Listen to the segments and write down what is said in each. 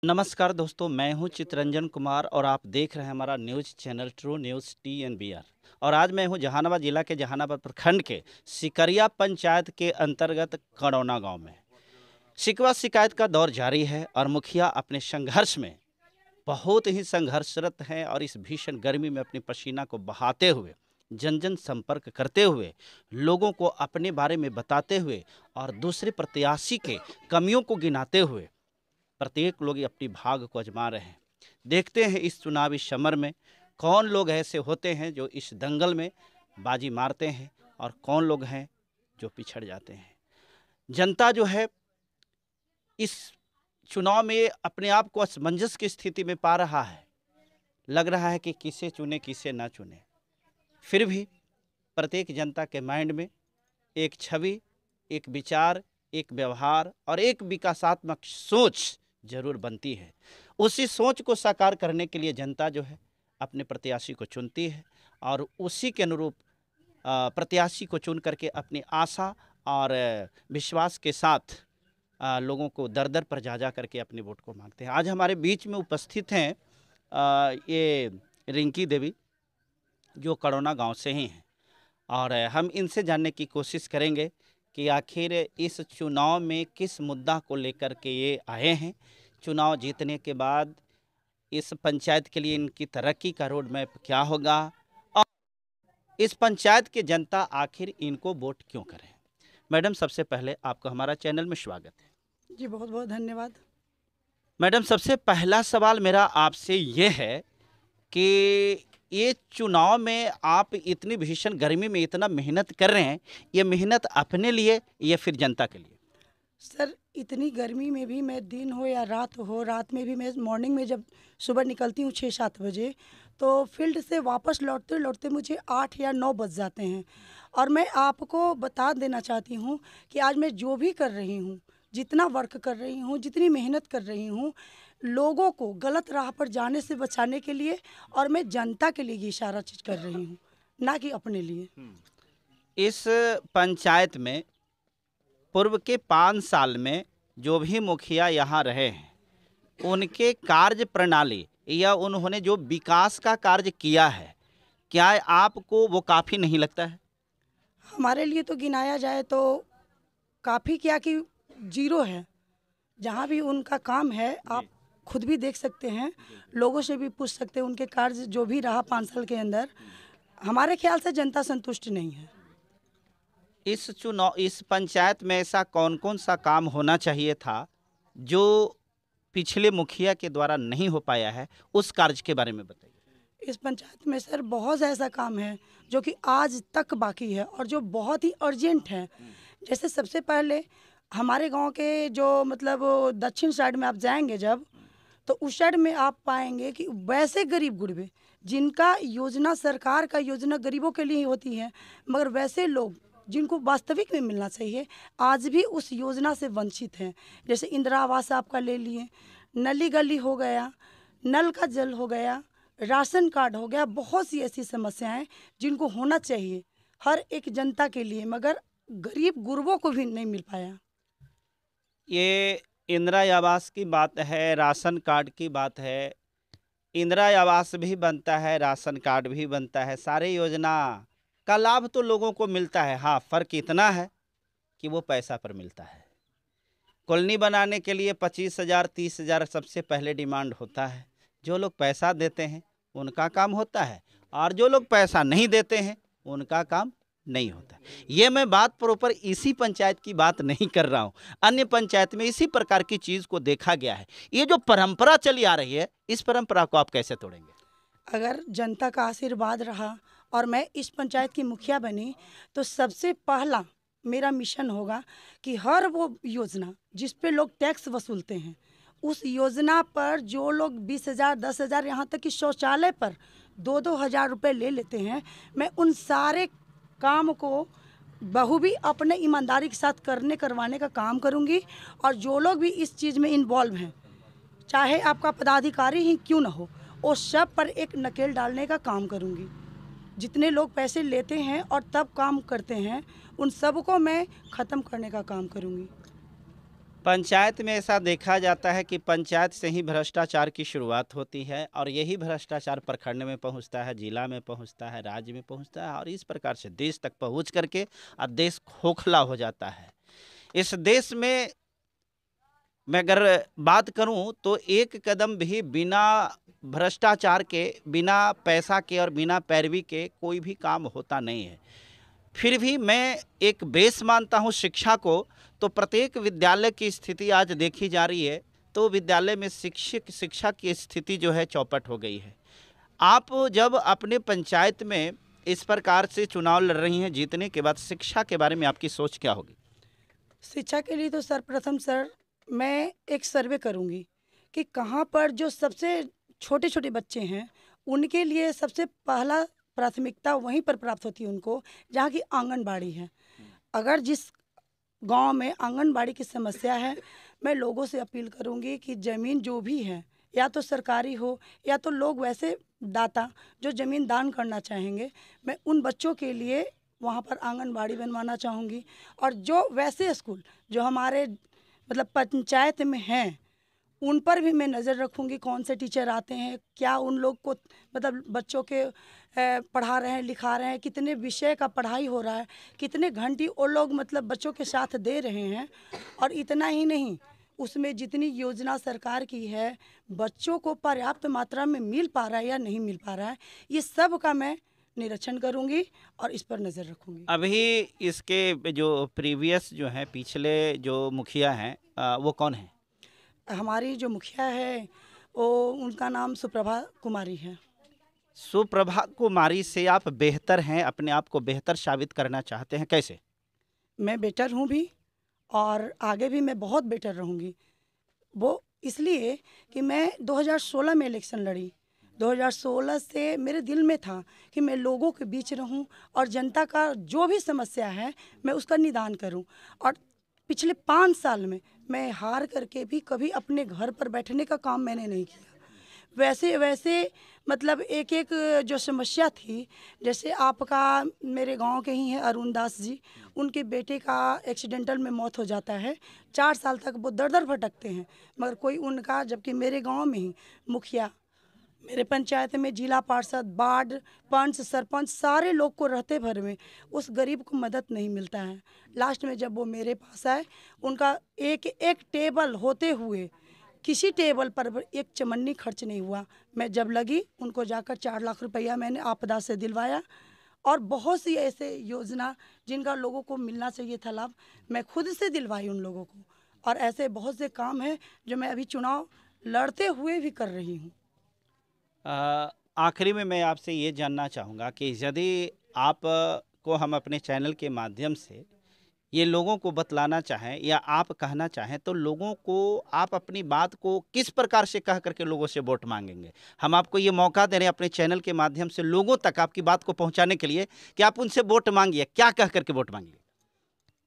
नमस्कार दोस्तों, मैं हूं चितरंजन कुमार और आप देख रहे हैं हमारा news channel true news TNBR। और आज मैं हूं जहानाबाद जिला के जहानाबाद प्रखंड के सिकरिया पंचायत के अंतर्गत कड़ौना गांव में। शिकवा शिकायत का दौर जारी है और मुखिया अपने संघर्ष में बहुत ही संघर्षरत हैं और इस भीषण गर्मी में अपनी पसीना को बहाते हुए जन जन संपर्क करते हुए लोगों को अपने बारे में बताते हुए और दूसरे प्रत्याशी के कमियों को गिनाते हुए प्रत्येक लोग अपनी भाग को आजमा रहे हैं। देखते हैं इस चुनावी समर में कौन लोग ऐसे होते हैं जो इस दंगल में बाजी मारते हैं और कौन लोग हैं जो पिछड़ जाते हैं। जनता जो है इस चुनाव में अपने आप को असमंजस की स्थिति में पा रहा है। लग रहा है कि किसे चुने किसे ना चुने। फिर भी प्रत्येक जनता के माइंड में एक छवि, एक विचार, एक व्यवहार और एक विकासात्मक सोच जरूर बनती है। उसी सोच को साकार करने के लिए जनता जो है अपने प्रत्याशी को चुनती है और उसी के अनुरूप प्रत्याशी को चुन करके अपनी आशा और विश्वास के साथ लोगों को दर दर पर जा करके अपने वोट को मांगते हैं। आज हमारे बीच में उपस्थित हैं ये रिंकी देवी जो कड़ौना गांव से ही हैं और हम इनसे जानने की कोशिश करेंगे कि आखिर इस चुनाव में किस मुद्दा को लेकर के ये आए हैं। चुनाव जीतने के बाद इस पंचायत के लिए इनकी तरक्की का रोड मैप क्या होगा और इस पंचायत के जनता आखिर इनको वोट क्यों करें। मैडम, सबसे पहले आपका हमारा चैनल में स्वागत है। जी बहुत बहुत धन्यवाद। मैडम, सबसे पहला सवाल मेरा आपसे ये है कि ये चुनाव में आप इतनी भीषण गर्मी में इतना मेहनत कर रहे हैं, ये मेहनत अपने लिए या फिर जनता के लिए? सर, इतनी गर्मी में भी मैं दिन हो या रात हो, रात में भी मैं मॉर्निंग में जब सुबह निकलती हूँ 6-7 बजे, तो फील्ड से वापस लौटते लौटते मुझे 8 या 9 बज जाते हैं। और मैं आपको बता देना चाहती हूँ कि आज मैं जो भी कर रही हूँ, जितना वर्क कर रही हूँ, जितनी मेहनत कर रही हूँ, लोगों को गलत राह पर जाने से बचाने के लिए और मैं जनता के लिए ये सारा चीज़ कर रही हूँ, ना कि अपने लिए। इस पंचायत में पूर्व के 5 साल में जो भी मुखिया यहाँ रहे हैं, उनके कार्य प्रणाली या उन्होंने जो विकास का कार्य किया है, क्या आपको वो काफ़ी नहीं लगता है? हमारे लिए तो गिनाया जाए तो काफ़ी क्या कि जीरो है। जहाँ भी उनका काम है आप खुद भी देख सकते हैं, लोगों से भी पूछ सकते हैं, उनके कार्य जो भी रहा 5 साल के अंदर, हमारे ख्याल से जनता संतुष्ट नहीं है। इस पंचायत में ऐसा कौन कौन सा काम होना चाहिए था जो पिछले मुखिया के द्वारा नहीं हो पाया है, उस कार्य के बारे में बताइए। इस पंचायत में सर बहुत ऐसा काम है जो कि आज तक बाकी है और जो बहुत ही अर्जेंट है। जैसे सबसे पहले हमारे गांव के जो मतलब दक्षिण साइड में आप जाएंगे जब, तो उस साइड में आप पाएंगे कि वैसे गरीब गुरबे जिनका योजना, सरकार का योजना गरीबों के लिए ही होती है, मगर वैसे लोग जिनको वास्तविक में मिलना चाहिए आज भी उस योजना से वंचित हैं। जैसे इंदिरा आवास आपका ले लिए, नली गली हो गया, नल का जल हो गया, राशन कार्ड हो गया, बहुत सी ऐसी समस्याएं जिनको होना चाहिए हर एक जनता के लिए, मगर गरीब गुरबों को भी नहीं मिल पाया। ये इंदिरा आवास की बात है, राशन कार्ड की बात है। इंदिरा आवास भी बनता है, राशन कार्ड भी बनता है, सारे योजना का लाभ तो लोगों को मिलता है। हाँ, फ़र्क इतना है कि वो पैसा पर मिलता है। कॉलोनी बनाने के लिए 25,000 30,000 सबसे पहले डिमांड होता है। जो लोग पैसा देते हैं उनका काम होता है और जो लोग पैसा नहीं देते हैं उनका काम नहीं होता। ये मैं बात प्रॉपर इसी पंचायत की बात नहीं कर रहा हूँ, अन्य पंचायत में इसी प्रकार की चीज़ को देखा गया है। ये जो परंपरा चली आ रही है, इस परंपरा को आप कैसे तोड़ेंगे? अगर जनता का आशीर्वाद रहा और मैं इस पंचायत की मुखिया बनी, तो सबसे पहला मेरा मिशन होगा कि हर वो योजना जिस पे लोग टैक्स वसूलते हैं, उस योजना पर जो लोग 20,000 10,000 यहाँ तक कि शौचालय पर 2-2 हज़ार रुपये ले लेते हैं, मैं उन सारे काम को बखूबी अपने ईमानदारी के साथ करवाने का काम करूँगी। और जो लोग भी इस चीज़ में इन्वॉल्व हैं, चाहे आपका पदाधिकारी ही क्यों ना हो, वो सब पर एक नकेल डालने का काम करूँगी। जितने लोग पैसे लेते हैं और तब काम करते हैं, उन सबको मैं ख़त्म करने का काम करूँगी। पंचायत में ऐसा देखा जाता है कि पंचायत से ही भ्रष्टाचार की शुरुआत होती है और यही भ्रष्टाचार प्रखंड में पहुंचता है, जिला में पहुंचता है, राज्य में पहुंचता है और इस प्रकार से देश तक पहुंच करके अब देश खोखला हो जाता है। इस देश में मैं अगर बात करूं तो एक कदम भी बिना भ्रष्टाचार के, बिना पैसा के और बिना पैरवी के कोई भी काम होता नहीं है। फिर भी मैं एक बेस मानता हूं शिक्षा को। तो प्रत्येक विद्यालय की स्थिति आज देखी जा रही है तो विद्यालय में शिक्षा की स्थिति जो है चौपट हो गई है। आप जब अपने पंचायत में इस प्रकार से चुनाव लड़ रही हैं, जीतने के बाद शिक्षा के बारे में आपकी सोच क्या होगी? शिक्षा के लिए तो सर्वप्रथम सर मैं एक सर्वे करूंगी कि कहाँ पर जो सबसे छोटे छोटे बच्चे हैं उनके लिए सबसे पहला प्राथमिकता वहीं पर प्राप्त होती है उनको, जहाँ की आंगनबाड़ी है। अगर जिस गांव में आंगनबाड़ी की समस्या है, मैं लोगों से अपील करूंगी कि ज़मीन जो भी है या तो सरकारी हो या तो लोग वैसे दाता जो ज़मीन दान करना चाहेंगे, मैं उन बच्चों के लिए वहाँ पर आंगनबाड़ी बनवाना चाहूँगी। और जो वैसे स्कूल जो हमारे मतलब पंचायत में हैं उन पर भी मैं नज़र रखूँगी, कौन से टीचर आते हैं, क्या उन लोग को मतलब बच्चों के पढ़ा रहे हैं, लिखा रहे हैं, कितने विषय का पढ़ाई हो रहा है, कितने घंटे वो लोग मतलब बच्चों के साथ दे रहे हैं। और इतना ही नहीं, उसमें जितनी योजना सरकार की है बच्चों को पर्याप्त मात्रा में मिल पा रहा है या नहीं मिल पा रहा है, ये सब का मैं निरीक्षण करूंगी और इस पर नज़र रखूंगी। अभी इसके जो प्रीवियस जो हैं, पिछले जो मुखिया हैं, वो कौन है? हमारी जो मुखिया है वो उनका नाम सुप्रभा कुमारी है। सुप्रभा कुमारी से आप बेहतर हैं, अपने आप को बेहतर साबित करना चाहते हैं, कैसे? मैं बेटर हूँ भी और आगे भी मैं बहुत बेटर रहूँगी। वो इसलिए कि मैं 2016 में इलेक्शन लड़ी। 2016 से मेरे दिल में था कि मैं लोगों के बीच रहूं और जनता का जो भी समस्या है मैं उसका निदान करूं। और पिछले 5 साल में मैं हार करके भी कभी अपने घर पर बैठने का काम मैंने नहीं किया। वैसे वैसे मतलब एक एक जो समस्या थी, जैसे आपका मेरे गांव के ही हैं अरुण दास जी, उनके बेटे का एक्सीडेंटल में मौत हो जाता है। 4 साल तक वो दर दर भटकते हैं मगर कोई उनका, जबकि मेरे गांव में ही मुखिया, मेरे पंचायत में जिला पार्षद, वार्ड पंच, सरपंच सारे लोग को रहते भर में उस गरीब को मदद नहीं मिलता है। लास्ट में जब वो मेरे पास आए, उनका एक एक टेबल होते हुए किसी टेबल पर एक चमन्नी खर्च नहीं हुआ। मैं जब लगी उनको जाकर 4 लाख रुपया मैंने आपदा से दिलवाया और बहुत सी ऐसे योजना जिनका लोगों को मिलना चाहिए था लाभ, मैं खुद से दिलवाई उन लोगों को। और ऐसे बहुत से काम हैं जो मैं अभी चुनाव लड़ते हुए भी कर रही हूँ। आखिरी में मैं आपसे ये जानना चाहूँगा कि यदि आप को हम अपने चैनल के माध्यम से ये लोगों को बतलाना चाहें या आप कहना चाहें तो लोगों को आप अपनी बात को किस प्रकार से कह करके लोगों से वोट मांगेंगे? हम आपको ये मौका दे रहे हैं अपने चैनल के माध्यम से लोगों तक आपकी बात को पहुंचाने के लिए कि आप उनसे वोट मांगिए, क्या कह करके वोट मांगिए?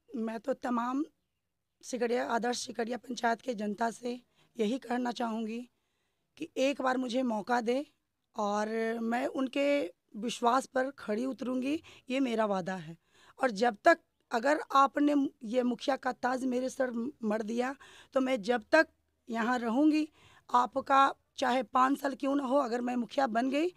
मैं तो तमाम सिकड़िया आदर्श सिकड़िया पंचायत के जनता से यही कहना चाहूँगी कि एक बार मुझे मौका दे और मैं उनके विश्वास पर खड़ी उतरूँगी, ये मेरा वादा है। और जब तक अगर आपने ये मुखिया का ताज मेरे सर मढ़ दिया तो मैं जब तक यहाँ रहूँगी, आपका चाहे 5 साल क्यों ना हो, अगर मैं मुखिया बन गई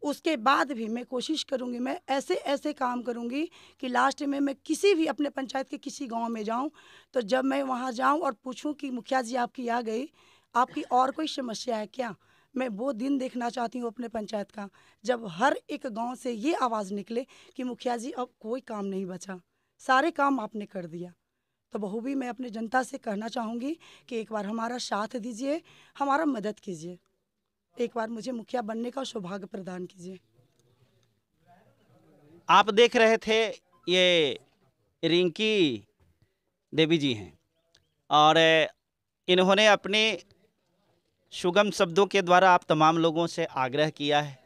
उसके बाद भी मैं कोशिश करूँगी, मैं ऐसे ऐसे काम करूँगी कि लास्ट में मैं किसी भी अपने पंचायत के किसी गांव में जाऊं तो जब मैं वहां जाऊं और पूछूं कि मुखिया जी आपकी आ गई, आपकी और कोई समस्या है क्या, मैं वो दिन देखना चाहती हूँ अपने पंचायत का जब हर एक गांव से ये आवाज़ निकले कि मुखिया जी अब कोई काम नहीं बचा, सारे काम आपने कर दिया। तो बहू भी मैं अपने जनता से कहना चाहूँगी कि एक बार हमारा साथ दीजिए, हमारा मदद कीजिए, एक बार मुझे मुखिया बनने का सौभाग्य प्रदान कीजिए। आप देख रहे थे ये रिंकी देवी जी हैं और इन्होंने अपने सुगम शब्दों के द्वारा आप तमाम लोगों से आग्रह किया है।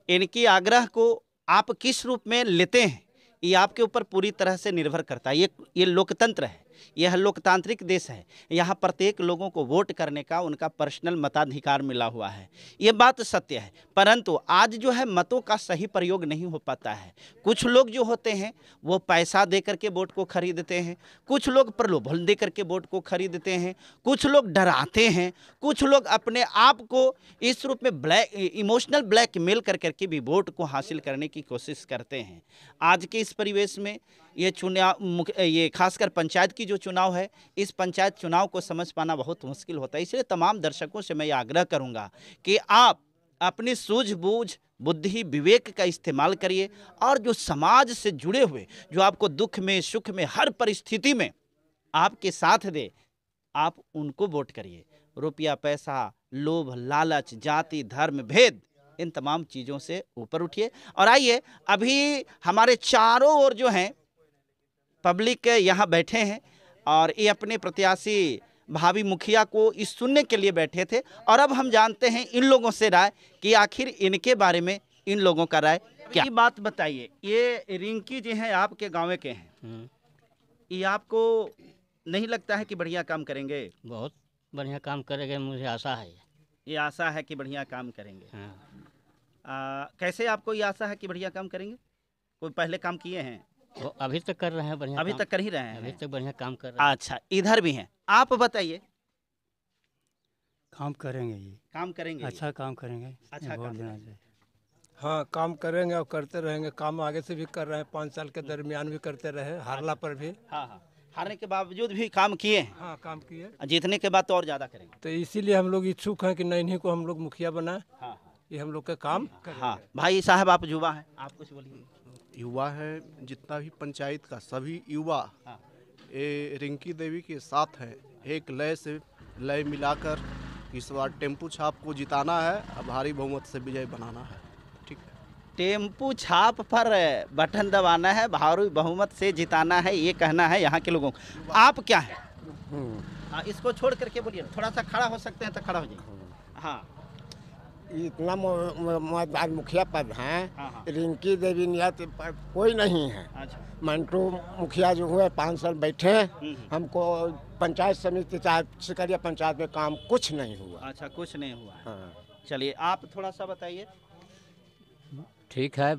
इनकी आग्रह को आप किस रूप में लेते हैं ये आपके ऊपर पूरी तरह से निर्भर करता है। ये लोकतंत्र है, यह लोकतांत्रिक देश है, यहाँ प्रत्येक लोगों को वोट करने का उनका पर्सनल मताधिकार मिला हुआ है, ये बात सत्य है। परंतु आज जो है मतों का सही प्रयोग नहीं हो पाता है। कुछ लोग जो होते हैं वो पैसा दे करके वोट को खरीदते हैं, कुछ लोग प्रलोभन दे करके वोट को खरीदते हैं, कुछ लोग डराते हैं, कुछ लोग अपने आप को इस रूप में इमोशनल ब्लैकमेल कर करके भी वोट को हासिल करने की कोशिश करते हैं। आज के इस परिवेश में ये खासकर पंचायत की जो चुनाव है, इस पंचायत चुनाव को समझ पाना बहुत मुश्किल होता है। इसलिए तमाम दर्शकों से मैं ये आग्रह करूंगा कि आप अपनी सूझबूझ, बुद्धि, विवेक का इस्तेमाल करिए और जो समाज से जुड़े हुए, जो आपको दुख में, सुख में, हर परिस्थिति में आपके साथ दे, आप उनको वोट करिए। रुपया, पैसा, लोभ, लालच, जाति, धर्म, भेद, इन तमाम चीज़ों से ऊपर उठिए। और आइए, अभी हमारे चारों ओर जो हैं पब्लिक यहाँ बैठे हैं और ये अपने प्रत्याशी भावी मुखिया को इस सुनने के लिए बैठे थे, और अब हम जानते हैं इन लोगों से राय कि आखिर इनके बारे में इन लोगों का राय क्या। बात बताइए, ये रिंकी जी हैं, आपके गाँव के हैं, ये आपको नहीं लगता है कि बढ़िया काम करेंगे? बहुत बढ़िया काम करेंगे, मुझे आशा है। ये आशा है कि बढ़िया काम करेंगे। हाँ। कैसे आपको ये आशा है कि बढ़िया काम करेंगे? कोई पहले काम किए हैं? वो अभी तक कर रहे हैं बढ़िया अभी काम। तक कर ही रहे हैं? अभी तक बढ़िया काम कर रहे हैं। अच्छा, इधर भी हैं, आप बताइए। काम करेंगे, ये काम करेंगे, अच्छा काम करेंगे, अच्छा वोट काम देना करेंगे। चाहिए। हाँ, काम करेंगे और करते रहेंगे। काम आगे से भी कर रहे हैं, 5 साल के दरमियान भी करते रहे, हारला पर भी। हाँ हाँ, हारने के बावजूद भी काम किए हैं, हाँ, काम किए। जीतने के बाद तो और ज़्यादा करेंगे। तो इसीलिए हम लोग इच्छुक हैं कि इन्हीं को हम लोग मुखिया बनाए। हाँ ये हम लोग का काम हाँ। भाई साहब, आप युवा हैं, आप कुछ बोलिए। युवा है, जितना भी पंचायत का सभी युवा हाँ। ये रिंकी देवी के साथ है। एक लय से लय मिलाकर इस बार टेम्पू छाप को जिताना है और भारी बहुमत से विजय बनाना है। ठीक है, टेम्पू छाप पर बटन दबाना है, भारी बहुमत से जिताना है, ये कहना है यहाँ के लोगों को। आप क्या है? हाँ, इसको छोड़ करके बोलिए, थोड़ा सा खड़ा हो सकते हैं तो खड़ा हो जाइए। हाँ इतना मतदार मुखिया पद हैं। हाँ। रिंकी देवी नियत कोई नहीं है। अच्छा, मंटू मुखिया जो हुए 5 साल बैठे हैं, हमको पंचायत समिति चाहे सिकरिया पंचायत में काम कुछ नहीं हुआ। अच्छा, कुछ नहीं हुआ है। हाँ। चलिए, आप थोड़ा सा बताइए। ठीक है,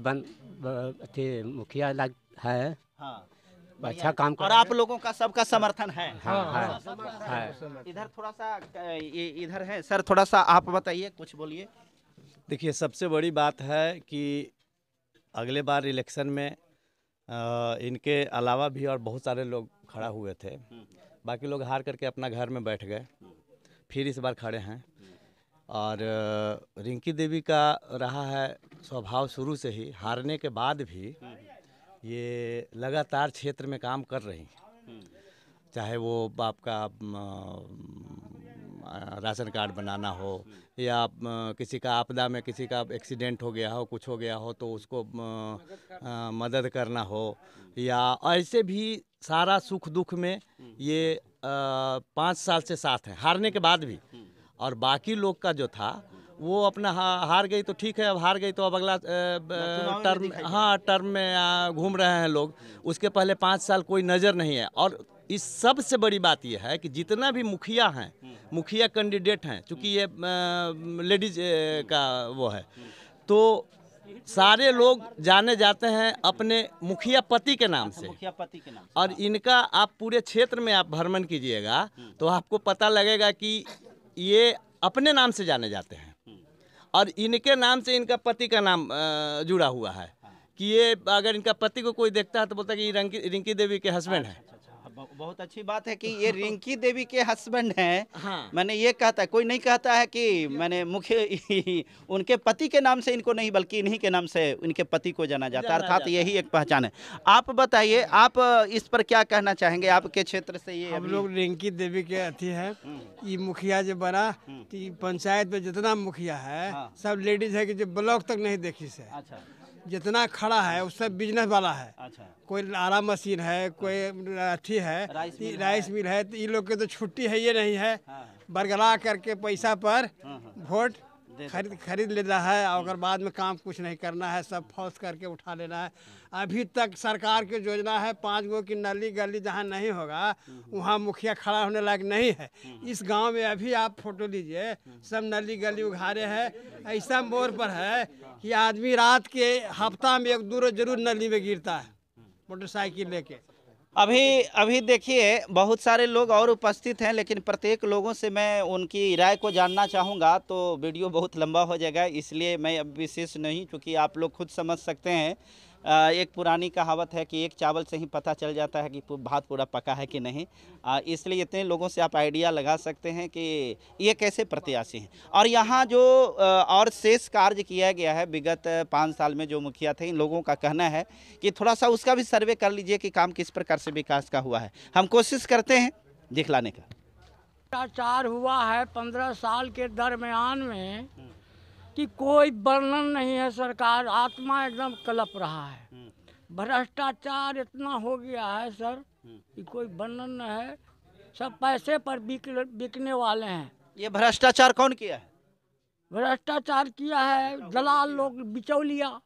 मुखिया लग है, हाँ, अच्छा काम कर और आप लोगों का सबका समर्थन है? हाँ, इधर थोड़ा सा ये इधर है सर, थोड़ा सा आप बताइए, कुछ बोलिए। देखिए, सबसे बड़ी बात है कि अगले बार इलेक्शन में इनके अलावा भी और बहुत सारे लोग खड़ा हुए थे, बाकी लोग हार करके अपना घर में बैठ गए, फिर इस बार खड़े हैं। और रिंकी देवी का रहा है स्वभाव शुरू से ही, हारने के बाद भी ये लगातार क्षेत्र में काम कर रही हैं, चाहे वो आपका राशन कार्ड बनाना हो या किसी का आपदा में किसी का एक्सीडेंट हो गया हो, कुछ हो गया हो तो उसको मदद करना हो, या ऐसे भी सारा सुख दुख में ये 5 साल से साथ हैं, हारने के बाद भी। और बाकी लोग का जो था वो अपना हार गई तो ठीक है, अब हार गई तो अब अगला टर्म, हाँ, टर्म में घूम रहे हैं लोग। उसके पहले 5 साल कोई नज़र नहीं है। और इस सब से बड़ी बात यह है कि जितना भी मुखिया हैं, मुखिया कैंडिडेट हैं, चूँकि ये लेडीज का वो है, तो सारे लोग जाने जाते हैं अपने मुखिया पति के नाम से। मुखिया पति के नाम। और इनका आप पूरे क्षेत्र में आप भ्रमण कीजिएगा तो आपको पता लगेगा कि ये अपने नाम से जाने जाते हैं और इनके नाम से इनका पति का नाम जुड़ा हुआ है कि ये अगर इनका पति को कोई देखता है तो बोलता है कि ये रिंकी देवी के हस्बैंड है। बहुत अच्छी बात है कि ये रिंकी देवी के हस्बैंड हैं। हाँ। मैंने ये कहता है, कोई नहीं कहता है कि मैंने मुख्य उनके पति के नाम से इनको नहीं, बल्कि इन्हीं के नाम से इनके पति को जाना जाता है, अर्थात यही एक पहचान है। आप बताइए, आप इस पर क्या कहना चाहेंगे? आपके क्षेत्र से ये हम लोग रिंकी देवी के अथी है। ये मुखिया जो बना तो पंचायत में जितना मुखिया है सब लेडीज है कि जो ब्लॉक तक नहीं देखी से। अच्छा, जितना खड़ा है वो सब बिजनेस वाला है। अच्छा, कोई आरा मशीन है, कोई अथी है, राइस मिल है। तो ये लोग के तो छुट्टी है ये नहीं है, बरगला करके पैसा पर वोट खरीद लेना है और अगर बाद में काम कुछ नहीं करना है, सब फौस करके उठा लेना है। अभी तक सरकार की योजना है 5 गो की नली गली जहाँ नहीं होगा वहाँ मुखिया खड़ा होने लायक नहीं है। इस गांव में अभी आप फोटो लीजिए, सब नली गली उघारे हैं। ऐसा मोड़ पर है कि आदमी रात के हफ्ता में 1-2 रोज जरूर नली में गिरता है मोटरसाइकिल लेके। अभी देखिए बहुत सारे लोग और उपस्थित हैं, लेकिन प्रत्येक लोगों से मैं उनकी राय को जानना चाहूँगा तो वीडियो बहुत लंबा हो जाएगा, इसलिए मैं अब विशेष नहीं, क्योंकि आप लोग खुद समझ सकते हैं। एक पुरानी कहावत है कि एक चावल से ही पता चल जाता है कि भात पूरा पका है कि नहीं। इसलिए इतने लोगों से आप आइडिया लगा सकते हैं कि ये कैसे प्रत्याशी हैं। और यहाँ जो और शेष कार्य किया गया है विगत 5 साल में जो मुखिया थे, इन लोगों का कहना है कि थोड़ा सा उसका भी सर्वे कर लीजिए कि काम किस प्रकार से विकास का हुआ है। हम कोशिश करते हैं दिखलाने का। भ्रष्टाचार हुआ है 15 साल के दरमियान में कि कोई वर्णन नहीं है। सरकार आत्मा एकदम कलप रहा है। भ्रष्टाचार इतना हो गया है सर कि कोई वर्णन नहीं है। सब पैसे पर बिकने वाले हैं। ये भ्रष्टाचार कौन किया है? भ्रष्टाचार किया है दलाल लोग, बिचौलिया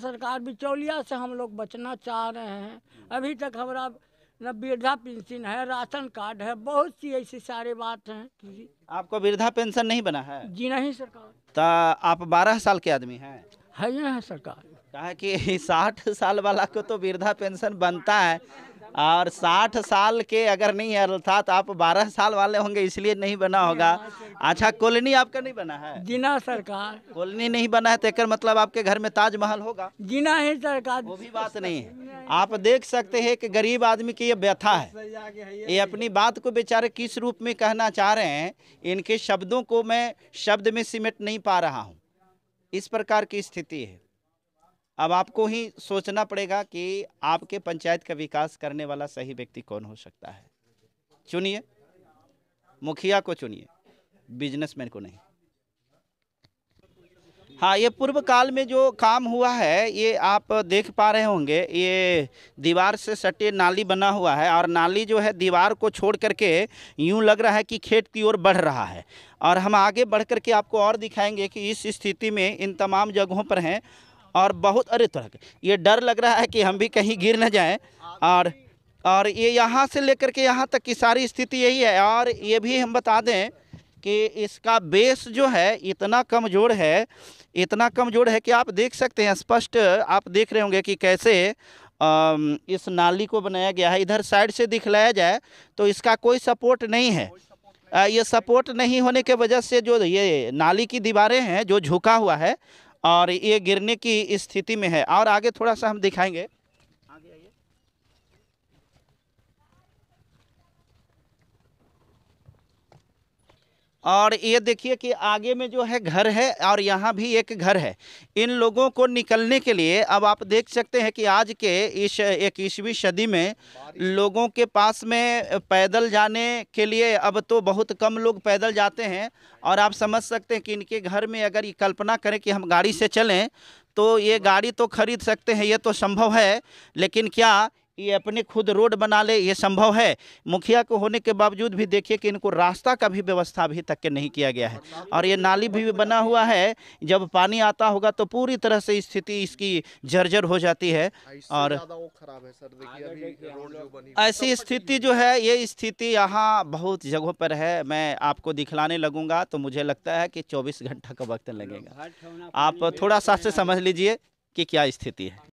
सरकार। बिचौलिया से हम लोग बचना चाह रहे हैं। अभी तक हमारा न वृद्धा पेंशन है, राशन कार्ड है, बहुत सी ऐसी सारी बात हैं। आपको वृद्धा पेंशन नहीं बना है? जी नहीं सरकार। तो आप 12 साल के आदमी हैं? है सरकार। कहा कि 60 साल वाला को तो वृद्धा पेंशन बनता है और 60 साल के अगर नहीं है अर्थात आप 12 साल वाले होंगे इसलिए नहीं बना होगा। अच्छा, कॉलोनी आपका नहीं बना है? जीना सरकार। कॉलोनी नहीं बना है तो एक मतलब आपके घर में ताजमहल होगा? जीना है सरकार। वो भी बात नहीं है। आप देख सकते हैं कि गरीब आदमी की ये व्यथा है। ये अपनी बात को बेचारे किस रूप में कहना चाह रहे हैं, इनके शब्दों को मैं शब्द में सिमट नहीं पा रहा हूँ। इस प्रकार की स्थिति है। अब आपको ही सोचना पड़ेगा कि आपके पंचायत का विकास करने वाला सही व्यक्ति कौन हो सकता है। चुनिए, मुखिया को चुनिए, बिजनेसमैन को नहीं। हाँ, ये पूर्व काल में जो काम हुआ है ये आप देख पा रहे होंगे। ये दीवार से सटे नाली बना हुआ है और नाली जो है दीवार को छोड़ करके यूं लग रहा है कि खेत की ओर बढ़ रहा है। और हम आगे बढ़ करके आपको और दिखाएंगे कि इस स्थिति में इन तमाम जगहों पर हैं और बहुत तरह के ये डर लग रहा है कि हम भी कहीं गिर न जाएं। और ये यहाँ से लेकर के यहाँ तक की सारी स्थिति यही है। और ये भी हम बता दें कि इसका बेस जो है इतना कमज़ोर है कि आप देख सकते हैं, स्पष्ट आप देख रहे होंगे कि कैसे इस नाली को बनाया गया है। इधर साइड से दिखलाया जाए तो इसका कोई सपोर्ट नहीं है। ये सपोर्ट नहीं होने के वजह से जो ये नाली की दीवारें हैं जो झुका हुआ है और ये गिरने की स्थिति में है। और आगे थोड़ा सा हम दिखाएंगे। और ये देखिए कि आगे में जो है घर है और यहाँ भी एक घर है। इन लोगों को निकलने के लिए अब आप देख सकते हैं कि आज के इस 21वीं सदी में लोगों के पास में पैदल जाने के लिए अब तो बहुत कम लोग पैदल जाते हैं। और आप समझ सकते हैं कि इनके घर में अगर ये कल्पना करें कि हम गाड़ी से चलें तो ये गाड़ी तो खरीद सकते हैं, ये तो संभव है, लेकिन क्या ये अपने खुद रोड बना ले, ये संभव है? मुखिया को होने के बावजूद भी देखिए कि इनको रास्ता का भी व्यवस्था अभी तक के नहीं किया गया है। और ये नाली भी बना हुआ है, जब पानी आता होगा तो पूरी तरह से स्थिति इसकी जर्जर हो जाती है। और खराब है सर, देखिए अभी रोड जो बनी ऐसी स्थिति जो है, ये स्थिति यहाँ बहुत जगहों पर है। मैं आपको दिखलाने लगूंगा तो मुझे लगता है कि 24 घंटा का वक्त लगेगा। आप थोड़ा सा से समझ लीजिए कि क्या स्थिति है।